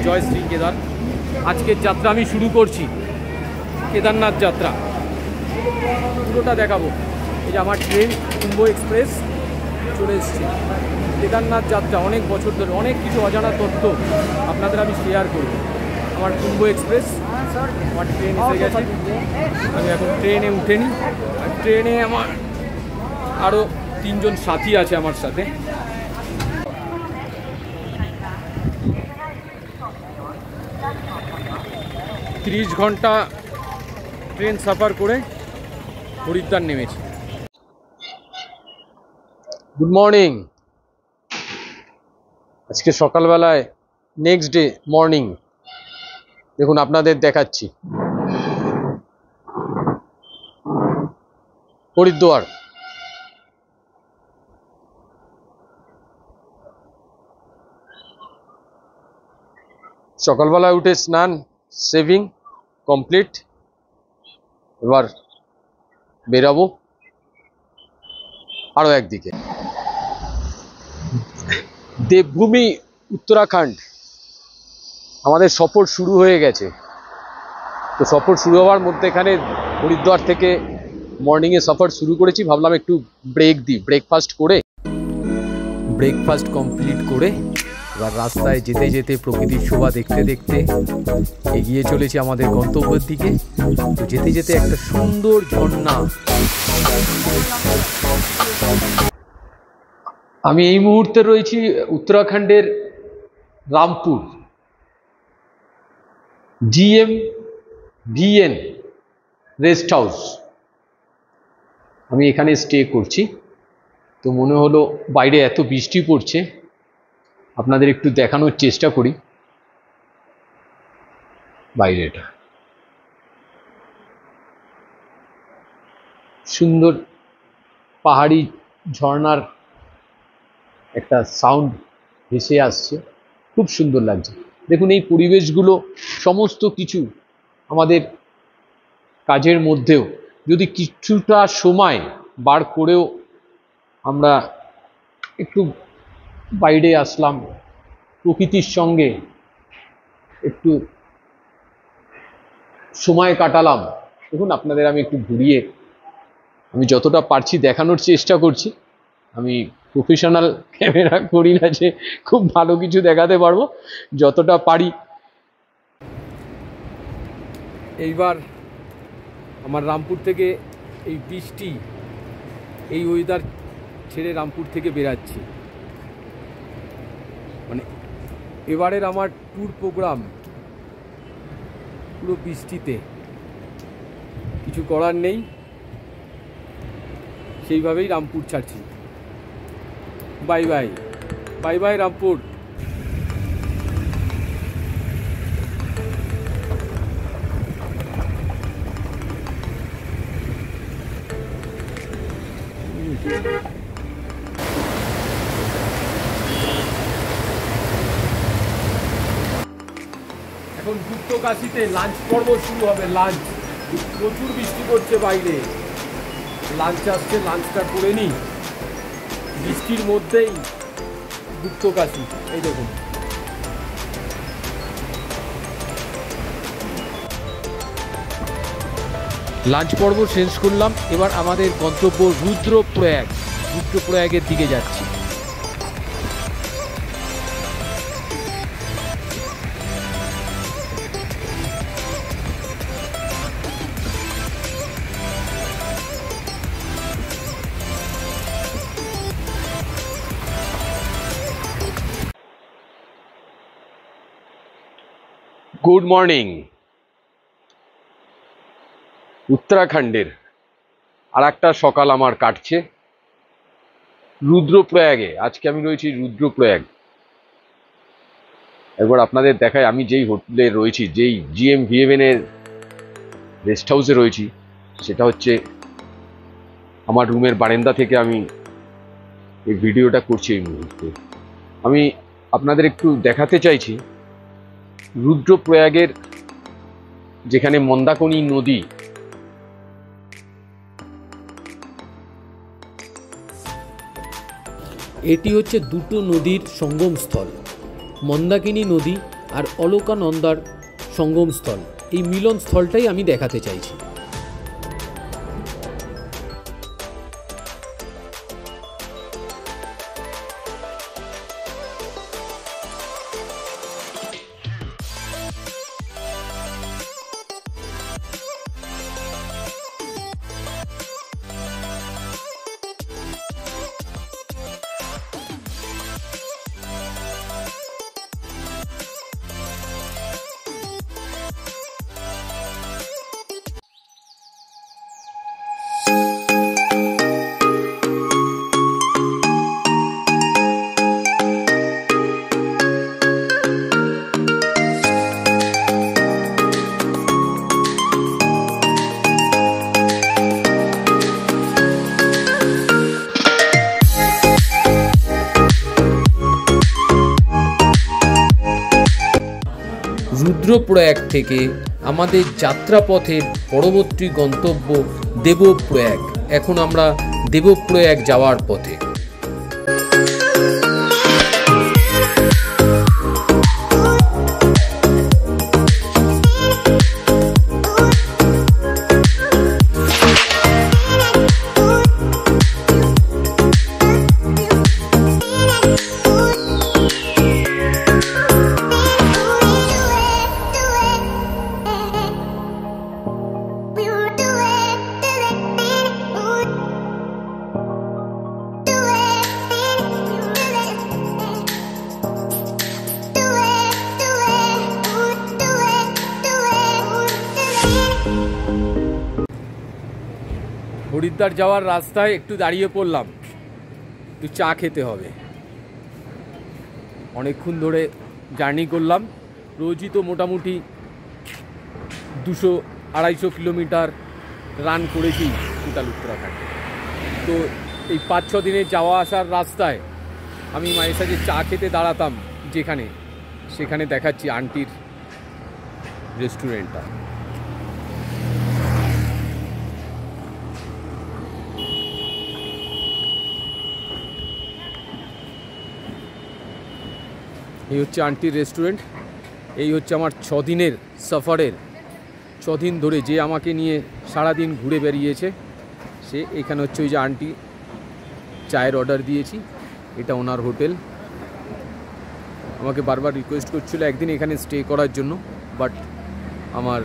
জয় শ্রী কেদার। আজকের যাত্রা আমি শুরু করছি, কেদারনাথ যাত্রা পুরোটা দেখাবো। এই যে আমার ট্রেন কুম্ভ এক্সপ্রেস চলে এসছে। কেদারনাথ যাত্রা অনেক বছর ধরে অনেক কিছু অজানা তথ্য আপনাদের আমি শেয়ার করব। আমার কুম্ভ এক্সপ্রেস, আমার ট্রেন এসে গেছে। আমি এখন ট্রেনে উঠে নিই। আর ট্রেনে আমার আরও 3 জন সাথী আছে আমার সাথে। ত্রিশ ঘন্টা ট্রেন সাফার করে হরিদ্বার নেমেছি। Good morning. আজকে সকালবেলায় নেক্সট ডে মর্নিং দেখুন আপনাদের দেখাচ্ছি হরিদ্বার। সকালবেলায় উঠে স্নান সেভিং কমপ্লিট, এবার বেরাবো আরো একদিকে। দেবভূমি উত্তরাখণ্ড আমাদের সফর শুরু হয়ে গেছে। তো সফর শুরু হওয়ার মধ্যে এখানে হরিদ্বার থেকে মর্নিংয়ে সফর শুরু করেছি। ভাবলাম একটু ব্রেক দিই, ব্রেকফাস্ট কমপ্লিট করে এবার রাস্তায় যেতে যেতে প্রকৃতির শোভা দেখতে দেখতে এগিয়ে চলেছি আমাদের গন্তব্যের দিকে। তো যেতে যেতে একটা সুন্দর ঝর্ণা। আমি এই মুহূর্তে রয়েছি উত্তরাখণ্ডের রামপুর GMVN রেস্ট হাউস। আমি এখানে স্টে করছি। তো মনে হলো বাইরে এত বৃষ্টি পড়ছে, আপনাদের একটু দেখানোর চেষ্টা করি বাইরেটা। সুন্দর পাহাড়ি ঝর্ণার একটা সাউন্ড ভেসে আসছে, খুব সুন্দর লাগছে। দেখুন এই পরিবেশগুলো সমস্ত কিছু আমাদের কাজের মধ্যেও যদি কিছুটা সময় বার করেও আমরা একটু বাইরে আসলাম, প্রকৃতির সঙ্গে একটু সময় কাটালাম। দেখুন আপনাদের আমি একটু ঘুরিয়ে আমি যতটা পারছি দেখানোর চেষ্টা করছি। আমি প্রফেশনাল ক্যামেরা করি না যে খুব ভালো কিছু দেখাতে পারবো, যতটা পারি। এইবার আমার রামপুর থেকে এই বৃষ্টি, এই ওয়েদার ছেড়ে রামপুর থেকে বেরাচ্ছি। মানে এবারের আমার ট্যুর প্রোগ্রাম পুরো বৃষ্টিতে, কিছু করার নেই, সেইভাবেই রামপুর ছাড়ছি। Bye bye, bye bye Rampur. এখন গুপ্তকাশীতে লাঞ্চ পর্ব শুরু হবে। লাঞ্চ, প্রচুর বৃষ্টি পড়ছে বাইরে। লাঞ্চ আসছে, লাঞ্চটা করে নিই বৃষ্টির মধ্যেই। গুপ্তকাশী এই দেখুন। লাঞ্চ পর্ব শেষ করলাম। এবার আমাদের গন্তব্য রুদ্রপ্রয়াগ। রুদ্রপ্রয়াগের দিকে যাচ্ছি। Good morning. উত্তরাখণ্ডের আর একটা সকাল আমার কাটছে রুদ্রপ্রয়াগে। আজকে আমি রয়েছি রুদ্রপ্রয়াগ। একবার আপনাদের দেখায় আমি যেই হোটেলে রয়েছি, যেই GMVN এর রেস্ট হাউসে রয়েছি, সেটা হচ্ছে আমার রুমের বারান্দা থেকে আমি এই ভিডিওটা করছি। এই মুহূর্তে আমি আপনাদের একটু দেখাতে চাইছি রুদ্রপ্রয়াগের, যেখানে মন্দাকিনী নদী, এটি হচ্ছে দুটো নদীর সঙ্গমস্থল। মন্দাকিনী নদী আর অলকানন্দার সঙ্গমস্থল, এই মিলন স্থলটাই আমি দেখাতে চাইছি। রুদ্রপ্রয়াগ থেকে আমাদের যাত্রাপথের পরবর্তী গন্তব্য দেবপ্রয়াগ। এখন আমরা দেবপ্রয়াগ যাওয়ার পথে। হরিদ্বার যাওয়ার রাস্তায় একটু দাঁড়িয়ে পড়লাম, একটু চা খেতে হবে। অনেকক্ষণ ধরে জার্নি করলাম, রোজই তো মোটামুটি 200-250 কিলোমিটার রান করেছি টোটাল উত্তরাখণ্ডে। তো এই 5-6 দিনের যাওয়া আসার রাস্তায় আমি মায়ের সাথে চা খেতে দাঁড়াতাম যেখানে, সেখানে দেখাচ্ছি আন্টির রেস্টুরেন্টটা। এই হচ্ছে আন্টির রেস্টুরেন্ট। এই হচ্ছে আমার 6 দিনের সফরের, 6 দিন ধরে যে আমাকে নিয়ে সারাদিন ঘুরে বেরিয়েছে সে। এখানে হচ্ছে ওই যে আন্টি চায়ের অর্ডার দিয়েছি, এটা ওনার হোটেল। আমাকে বারবার রিকোয়েস্ট করছিল একদিন এখানে স্টে করার জন্য, বাট আমার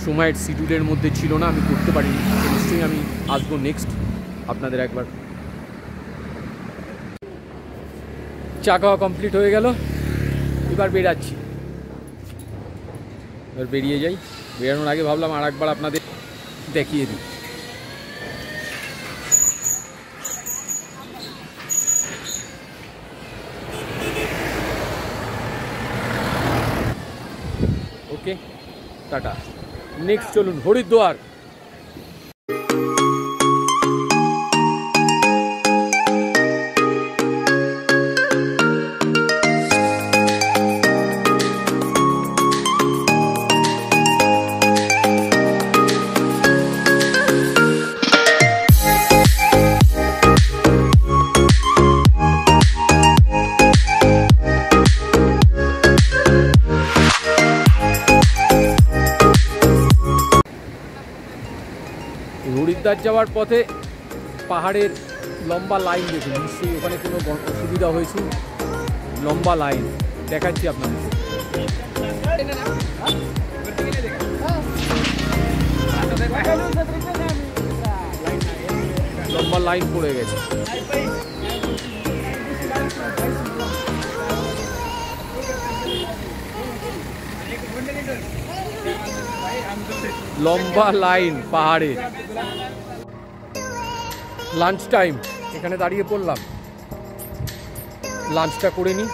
সময়ের শিডিউলের মধ্যে ছিল না, আমি করতে পারিনি। নিশ্চয়ই আমি আসবো নেক্সট আপনাদের একবার। চা খাওয়া কমপ্লিট হয়ে গেল, এবার বেরাচ্ছি। এবার বেরিয়ে যাই। বেরানোর আগে ভাবলাম আর একবার আপনাদের দেখিয়ে দিই। ওকে, টাটা। নেক্সট চলুন হরিদ্বার। হরিদ্বার যাওয়ার পথে পাহাড়ের লম্বা লাইন দেখুন, নিশ্চয়ই ওখানে কোনো অসুবিধা হয়েছে। লম্বা লাইন দেখাচ্ছি আপনাদের। লম্বা লাইন পড়ে গেছে। লম্বা লাইন পাহাড়ে। লাঞ্চ টাইম, এখানে দাঁড়িয়ে পড়লাম, লাঞ্চটা করে নিই।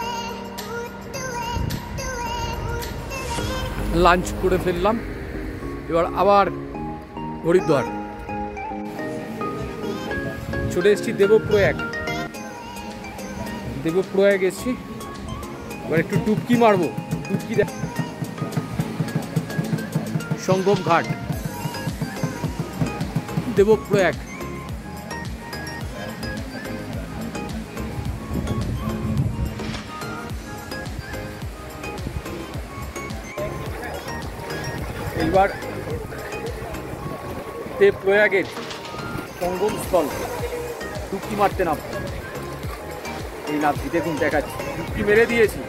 লাঞ্চ করে ফেললাম, এবার আবার হরিদ্বার চলে এসেছি। দেবপ্রয়াগ এসেছি, এবার একটু ডুবকি মারবো। ডুবকি দেখ, সঙ্গম ঘাট, দেবপ্রয়াগ। এইবার প্রয়াগের সঙ্গম স্থল ডুবকি মারতে নামব। এই নামটি দেখুন দেখাচ্ছি, ডুবকি মেরে দিয়েছি।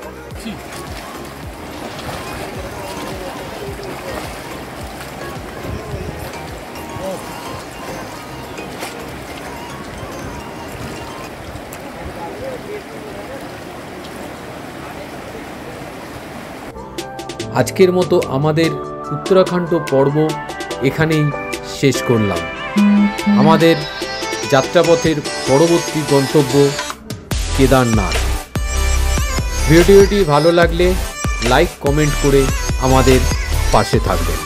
আজকের মতো আমাদের উত্তরাখণ্ড পর্ব এখানেই শেষ করলাম। আমাদের যাত্রাপথের পরবর্তী গন্তব্য কেদারনাথ। ভিডিওটি ভালো লাগলে লাইক কমেন্ট করে আমাদের পাশে থাকবেন।